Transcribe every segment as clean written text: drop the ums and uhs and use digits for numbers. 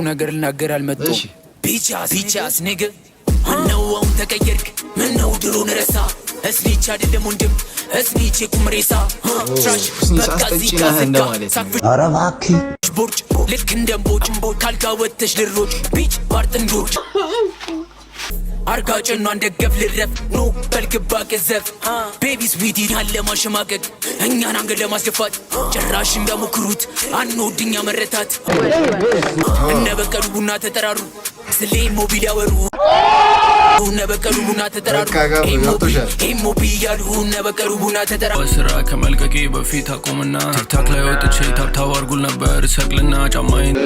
ነገር ልናገር አልመጣም ቢቻስ ነገ ነው አሁን ተቀየርክ ምነው ድሮን ረሳ እስኒች አይደለም ወንድም እስኒች ኩምሬሳ ትራሽ በቃ ዚጋ አረባኪ ቦርጭ ልክ እንደምቦጭ ካልጋ ወጥተሽ ድሮች ቢች ባርጥንዶች አርጋጭና እንደገፍ ልረፍ ኖ በልግባ ገዘፍ ቤቢ ስዊቲ ያለ ማሸማቀቅ እኛን አንገት ለማስደፋት ጭራሽ እንደሞክሩት አንወድኛ መረታት እነበቀሉ ቡና ተጠራሩ ስለ ሞቢል ያወሩ ነበቀሉ ቡና ተጠራሩ ሞቢ ያሉ ነበቀሉ ቡና ተጠራሩ ስራ ከመልቀቄ በፊት አቆምና ቲክታክ ላይ ወጥቼ ታብታብ አርጉል ነበር ሰቅልና ጫማዬን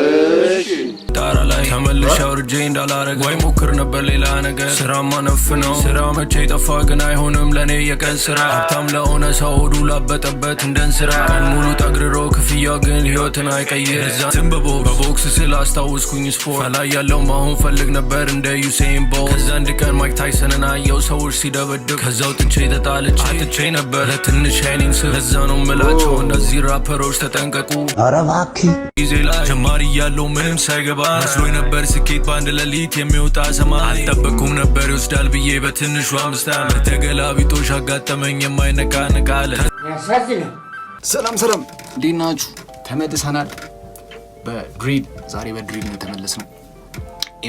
ጣራ ላይ ተመልሼ አውርጄ እንዳላረግ ወይ ሞክር ነበር ሌላ ነገር ስራማ ነፍ ነው ስራ መቼ ጠፋ ግን አይሆንም ለኔ የቀን ስራ ሀብታም ለሆነ ሰው ሆዱ ላበጠበት እንደን ስራ ቀን ሙሉ ጠግርሮ ክፍያ ግን ህይወትን አይቀይር እዛ ትንበቦ በቦክስ ስል አስታውስኩኝ ስፖርት ላይ ያለው ማሁን ፈልግ ነበር እንደ ዩሴን ቦልት ከዛ አንድ ቀን ማይክ ታይሰንን አየው ሰዎች ሲደበድብ ከዛው ጥቼ ተጣልቼ አጥቼ ነበር ለትንሽ ኃይሌን ስብ ለዛ ነው ምላቸው እነዚህ ራፐሮች ተጠንቀቁ አረባኪ ጊዜ ላይ ጀማሪ ያለው ምንም ሳይገባ መስሎኝ ነበር ስኬት በአንድ ሌሊት የሚወጣ ሰማይ አልጠበቅኩም ነበር ይወስዳል ብዬ በትንሹ 5 ዓመት ተገላቢጦሽ አጋጠመኝ የማይነቃ ንቃለ ሰላም እንዴት ናችሁ? ተመልሰናል በድሪል ዛሬ በድሪል ነው ተመለስነው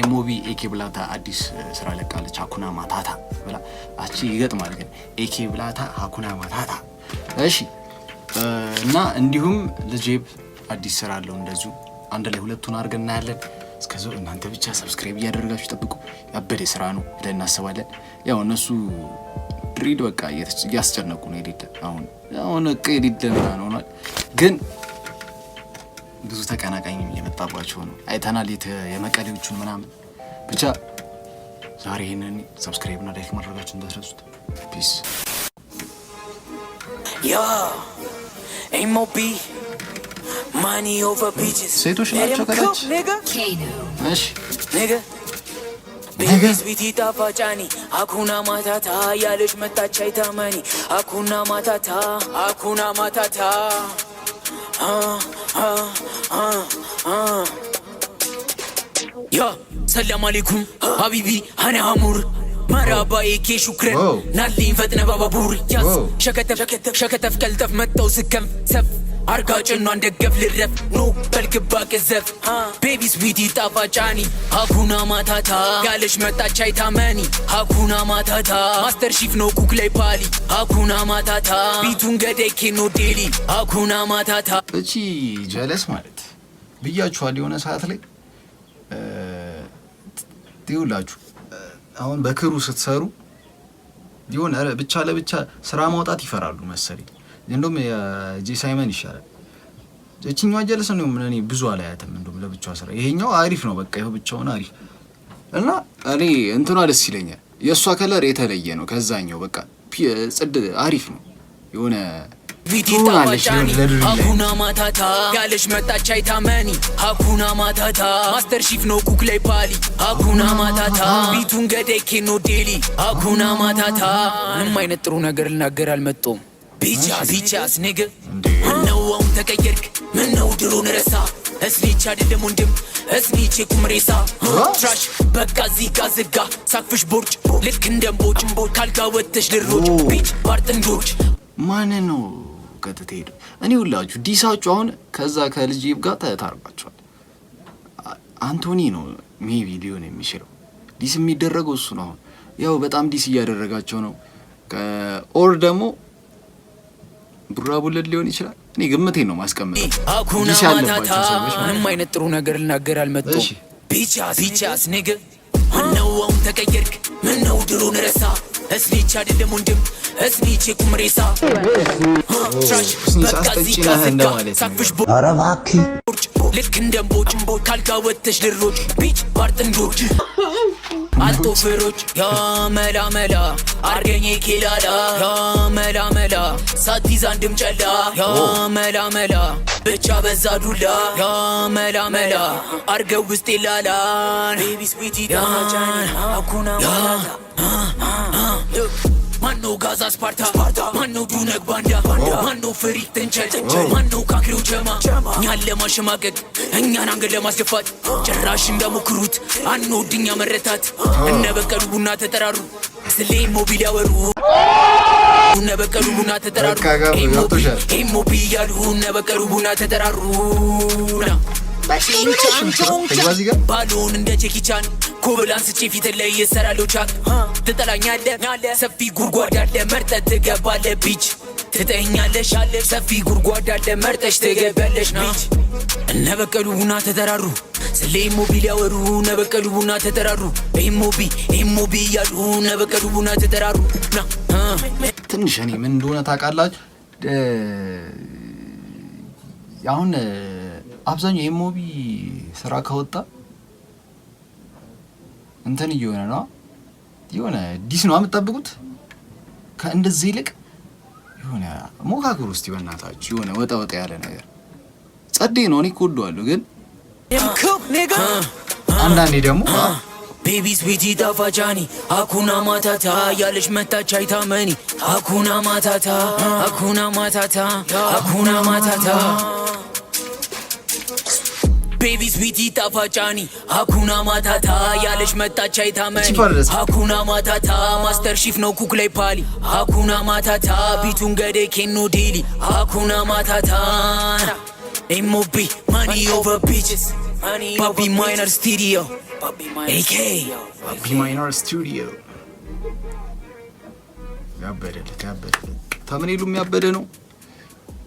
ኤሞቢ ኤኬ ብላታ አዲስ ስራ ለቃለች አኩና ማታታ ብላ አቺ ይገጥማል ግን ኤኬ ብላታ አኩና ማታታ እሺ እና እንዲሁም ለጄብ አዲስ ስራ አለው እንደዚሁ አንድ ላይ ሁለቱን አድርገን እናያለን እስከዛው እናንተ ብቻ ሰብስክራይብ እያደረጋችሁ ጠብቁ ያበደ ስራ ነው ብለን እናስባለን ያው እነሱ ድሪል በቃ እያስጨነቁ ነው አይደል አሁን ቀይዲደ ነው ግን ብዙ ተቀናቃኝ የመጣባቸው ነው አይተናል የመቀሌዎቹን ምናምን ብቻ ዛሬ ይሄንን ሰብስክራይብ እና ላይክ ማድረጋችሁን እንዳትረሱት ፒስ ያ ኤሞቢ money over beaches ሴቶች ናቸው ከታች እሺ Baby sweetie tafachani hakuna matata yalesh metacha itamani hakuna matata Ya salam alaikum habibi ana amur مرحبا ايكي شكرا نالين فتنا بابا بور ياس شكتف كلتف متو سكم سف አርጋጭና እንደገፍ ልረፍ ኖ በልግባ ገዘፍ ቤቢ ስዊቲ ጣፋጫኒ ሃኩና ማታታ ያለሽ መጣች አይታመኒ ሃኩና ማታታ ማስተር ሺፍ ነው ኩክ ላይ ፓሊ ሃኩና ማታታ ቢቱን ገደኬ ነው ዴሊ ሃኩና ማታታ እቺ ጀለስ ማለት ብያችኋል የሆነ ሰዓት ላይ ትውላችሁ አሁን በክሩ ስትሰሩ ይሆን ብቻ ለብቻ ስራ ማውጣት ይፈራሉ መሰለኝ እንደውም የጂ ሳይመን ይሻላል እቺኛው ጀለስ ነው እኔ ብዙ አላያተም እንደውም ለብቻው ስራ ይሄኛው አሪፍ ነው በቃ ይሄው ብቻውን አሪፍ እና እኔ እንትኗ ደስ ይለኛል የሷ ከለር የተለየ ነው ከዛኛው በቃ ጽድ አሪፍ ነው የሆነ ቪዲታ ዋጫኒ ሃኩና ማታታ ያለሽ መጣች አይታመኒ ሃኩና ማታታ ማስተር ሺፍ ነው ኩክ ላይ ፓሊ ሃኩና ማታታ ቢቱን ገደኬ ነው ዴሊ ሃኩና ማታታ ምንም አይነት ጥሩ ነገር ልናገር አልመጣም ቢቻስ ነገ ነው አሁን ተቀየርክ ምነው ድሮን ረሳ እስኒች አይደለም ወንድም እስኒች ኩምሬሳ ትራሽ በቃ ዚጋ ዝጋ ሳክፍሽ ቦርጭ ልክ እንደምቦጭ ካልጋ ወጥተሽ ድሮች ቢች ባርጥንዶች ማን ነው ከተተሄዱ እኔ ሁላችሁ ዲሳችሁ አሁን ከዛ ከልጅብ ጋር ተታርባችኋል አንቶኒ ነው ሜቢ ሊሆን የሚችለው ዲስ የሚደረገው እሱ ነው ያው በጣም ዲስ እያደረጋቸው ነው ኦር ደግሞ ብራቡል ሊሆን ይችላል እኔ ግምቴን ነው ማስቀመጥ ዲስ ያለባችሁ ሰዎች ምንም አይነት ጥሩ ነገር ልናገር አልመጣም ቢቻስ ነገ ነው አሁን ተቀየርክ ምነው ድሮን ረሳ እስኒች አይደለም ወንድም እስኒች ኩምሬሳ ትራሽ በቃ ዚጋ ዝጋ ሳክፍሽ አረባኪ ልክ እንደምቦጭ ካልጋ ወጥተሽ ድሮች ቢች ባርጥንዶች አልቶ ፍሮች ያ መላ አርገኝ ኬላላ ያ መላ ሳቲዝ አንድም ጨላ ያ መላ ብቻ በዛ ዱላ ያ መላ አርገው ውስጥ ይላላን ቤቢ ስዊቲ ታማጫኒ አኩና ማታታ ማኖ ጋዛ ስፓርታ ማኖ ዱነግ ባንዳ ማኖ ፍሪክ ተንቸል ማኖ ካክሪው ጀማ እኛን ለማሸማቀቅ እኛን አንገት ለማስደፋት ጭራሽ እንዳሞክሩት አንወድኛ መረታት እነ በቀሉ ቡና ተጠራሩ ስለ ኢሞቢል ያወሩ እነ በቀሉ ቡና ተጠራሩ ኢሞቢ ያሉ እነ በቀሉ ቡና ተጠራሩ ባሎን እንደ ቼኪቻን ኮብላን ስጪ ፊት ላይ የሰራለው ቻክ ትጠላኛለህ ሰፊ ጉድጓድ አለ መርጠህ ትገባለህ ቢች ትጠኛለሽ ሰፊ ጉድጓድ አለ መርጠሽ ትገባለሽ ቢች እነ በቀሉ ቡና ተጠራሩ ስለ ኢሞቢል ያወሩ እነ በቀሉ ቡና ተጠራሩ ኢሞቢ ያሉ እነ በቀሉ ቡና ተጠራሩ ትንሽ እኔ ምን እንደሆነ ታውቃላችሁ አሁን አብዛኛው ኢሞቢ ስራ ከወጣ እንትን እየሆነ ነው የሆነ ዲስ ነው የምትጠብቁት ከእንደዚህ ይልቅ የሆነ ሞካክሩ ውስጥ ይበናታችሁ የሆነ ወጣ ያለ ነገር ጸዴ ነው እኔ እወደዋለሁ ግን አንዳንዴ ደግሞ ቤቢ ስዊቲ ጣፋጫኒ አኩና ማታታ ያለሽ መታች አይታመኒ አኩና ማታታ ቤቢ ስዊቲ ጣፋጫኒ አኩና ማታታ ያለሽ መታች አይታመኒ አኩና ማታታ ማስተር ሺፍ ነው ኩክ ላይ ፓሊ አኩና ማታታ ቢቱን ገዴ ኬኖ ዴሊ አኩና ማታታ ኤሞቢ ማኒ ኦቨር ቢችስ ፓፒ ማይነር ስቱዲዮ AK ፓፒ ማይነር ስቱዲዮ ያበደለት ተምኔሉም ያበደ ነው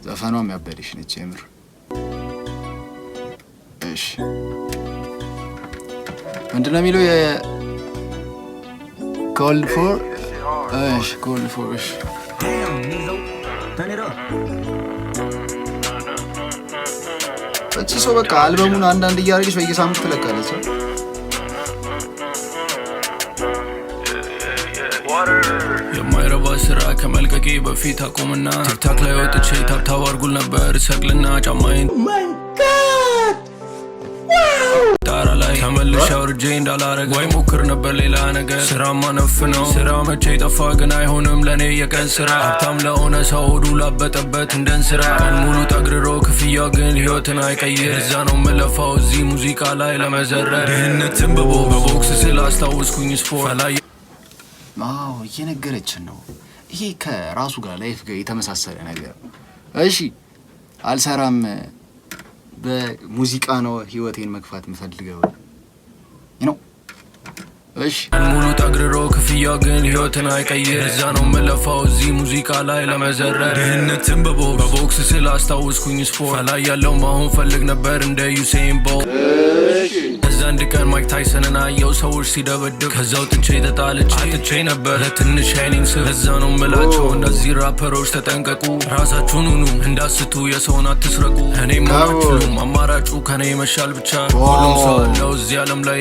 ዘፈኗም ያበደሽ ነች የምር እሺ ምንድነው የሚለው call for Damn, Nizo, turn it up. እቺ ሰው በቃ አልበሙን አንዳንድ እያደረገች በየሳምንቱ ትለቃለች የማይረባ ስራ ከመልቀቄ በፊት አቆምና ቲክታክ ላይ ወጥቼ ታብታብ አርጉል ነበር ሰቅልና ጫማዬን ጣራ ላይ ተመልሼ አውርጄ እንዳላረግ ወይ ሞክር ነበር ሌላ ነገር ስራማ ነፍ ነው ስራ መቼ ጠፋ ግን አይሆንም ለኔ የቀን ስራ ሀብታም ለሆነ ሰው ሆዱ ላበጠበት እንደን ስራ ቀን ሙሉ ጠግርሮ ክፍያው ግን ህይወትን አይቀይር እዛ ነው መለፋው እዚህ ሙዚቃ ላይ ለመዘረር ድህነትን በቦክስ ስላስታወስኩኝ ስፖርት ላይ እየነገረችን ነው ይሄ ከራሱ ጋር ላይፍ ጋር የተመሳሰለ ነገር እሺ አልሰራም በሙዚቃ ነው ህይወቴን መግፋት የምፈልገው ነው እሺ ሙሉ ጠግርሮ ክፍያው ግን ህይወትን አይቀይር እዛ ነው መለፋው እዚህ ሙዚቃ ላይ ለመዘረር ድህነትን በቦክስ ስላስታወስኩኝ ስፖርት ላይ ያለው ማሁን ፈልግ ነበር እንደ ዩሴን ቦልት አንድ ቀን ማይክ ታይሰንን አየው ሰዎች ሲደበድብ ከዛው ጥቼ ተጣልቼ ነበር ለትንሽ ሻይኒንግ ስር እዛ ነው ምላቸው እንደዚህ ራፐሮች ተጠንቀቁ ራሳችሁን ሁኑ እንዳስቱ የሰውን አትስረቁ እኔም አልችሉም አማራጩ ከኔ መሻል ብቻ ሁሉም ሰው አለው እዚህ ዓለም ላይ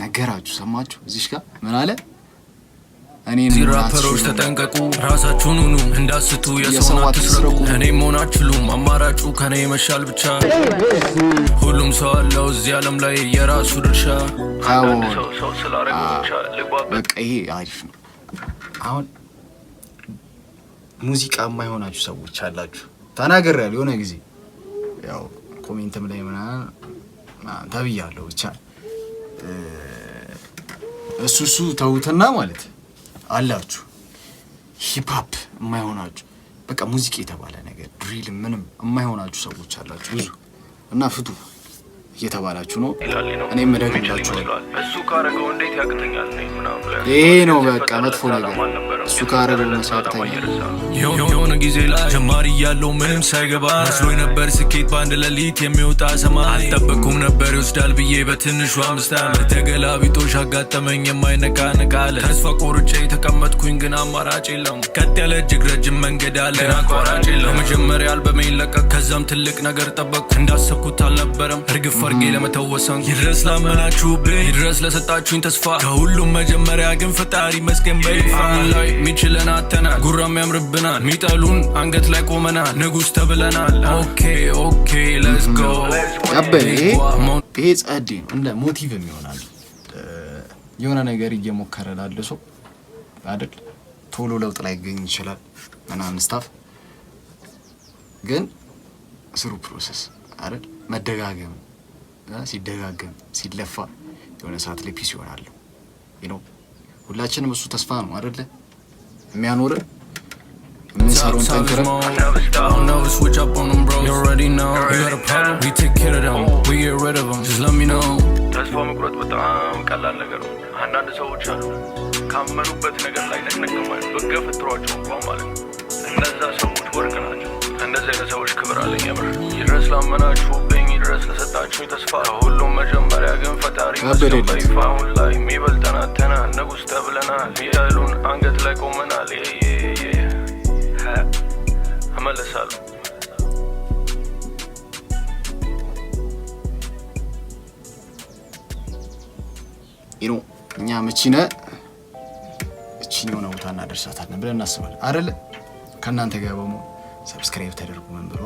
ነገራችሁ ሰማችሁ እዚህ ጋር ምን አለ እኔ ራፐሮች ተጠንቀቁ ራሳችሁን ሁኑ እንዳስቱ የሰውን አትስረቁ እኔም አልችሉም አማራጩ ከኔ መሻል ብቻ ሁሉም ሰው አለው እዚህ ዓለም ላይ የራሱ ድርሻ ሰው ስላረገው ብቻ በቃ ይሄ አሪፍ ነው አሁን ሙዚቃ የማይሆናችሁ ሰዎች አላችሁ ተናገራለሁ የሆነ ጊዜ ያው ኮሜንትም ላይ ምናምን ተብያለሁ ብቻ እሱ ተውትና ማለት አላችሁ ሂፕ ሆፕ የማይሆናችሁ በቃ ሙዚቃ የተባለ ነገር ድሪል ምንም የማይሆናችሁ ሰዎች አላችሁ ብዙ እና ፍቱ እየተባላችሁ ነው እኔም እደግምላችሁ እሱ ካረገው እንዴት ያቅተኛል ነኝ ምናምን ይሄ ነው በቃ መጥፎ ነገር እሱ ካረገው መሳቅተኛ የሆነ ጊዜ ላይ ጀማሪ ያለው ምንም ሳይገባ መስሎኝ ነበር ስኬት በአንድ ሌሊት የሚወጣ ሰማይ አልጠበቅኩም ነበር ይወስዳል ብዬ በትንሹ 5 ዓመት ተገላቢጦሽ አጋጠመኝ የማይነቃነቅ አለ ተስፋ ቆርጬ ተቀመጥኩኝ ግን አማራጭ የለም ቀጥ ያለ እጅግ ረጅም መንገድ አለ ግን አቋራጭ የለም መጀመሪያ አልበሜን ለቀቅ ከዛም ትልቅ ነገር ጠበቅኩ እንዳሰብኩት አልነበረም እርግፍ አርጌ ለመተወሰን ይድረስ ላመናችሁብኝ ይድረስ ለሰጣችሁኝ ተስፋ ከሁሉም መጀመሪያ ግን ፈጣሪ መስገን በይፋ ላይ ሚችለን አተናል ጉራም ያምርብናል ሚጠሉን አንገት ላይ ቆመናል ንጉስ ተብለናል ኦኬ ሌትስ ጎ ያበል ይሄ ጸዴ ነው እንደ ሞቲቭም ይሆናል የሆነ ነገር እየሞከረ ላለ ሰው አይደል ቶሎ ለውጥ ላይ ገኝ ይችላል ምናምን ስታፍ ግን ስሩ ፕሮሰስ አይደል መደጋገም ሲደጋገም ሲለፋ የሆነ ሰዓት ላይ ፒስ ይሆናል ሁላችንም እሱ ተስፋ ነው አይደል የሚያኖረን የምንሰራውን ጠንክረን I'll never switch up on them, bro. You already know. You got a problem? We take care of them. We get rid of them. Just let me know. ተስፋ መቁረጥ በጣም ቀላል ነገር ነው። አንዳንድ ሰዎች አሉ ካመኑበት ነገር ላይ ነቅነቅማል በገፍትሯቸው እንኳን ማለት ነው። እነዛ ሰዎች ወርቅ ናቸው። እንደዚህ አይነት ሰዎች ክብር አለኝ የምር። ይድረስ ላመናችሁብኝ፣ ይድረስ ለሰጣችሁኝ ተስፋ። ሁሉም መጀመሪያ ግን ፈጣሪ መስለው በይፋ አሁን ላይ የሚበልጠን አጥተናል። ንጉሥ ተብለናል ያሉን አንገት ላይ ቆመናል። እመለሳለሁ እኛ መቺነ እቺኛው ነው ቦታ እናደርሳታለን ብለን እናስባለን አይደል ከናንተ ጋር በመሆን ሰብስክራይብ ተደርጉ መንበሩ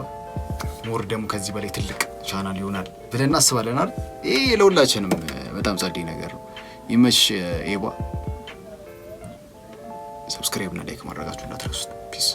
ሞር ደግሞ ከዚህ በላይ ትልቅ ቻናል ይሆናል ብለን እናስባለን አይደል ይሄ ለሁላችንም በጣም ጸዴ ነገር ነው ይመች ኤባ ሰብስክራይብ እና ላይክ ማድረጋችሁን እንዳትረሱ ፒስ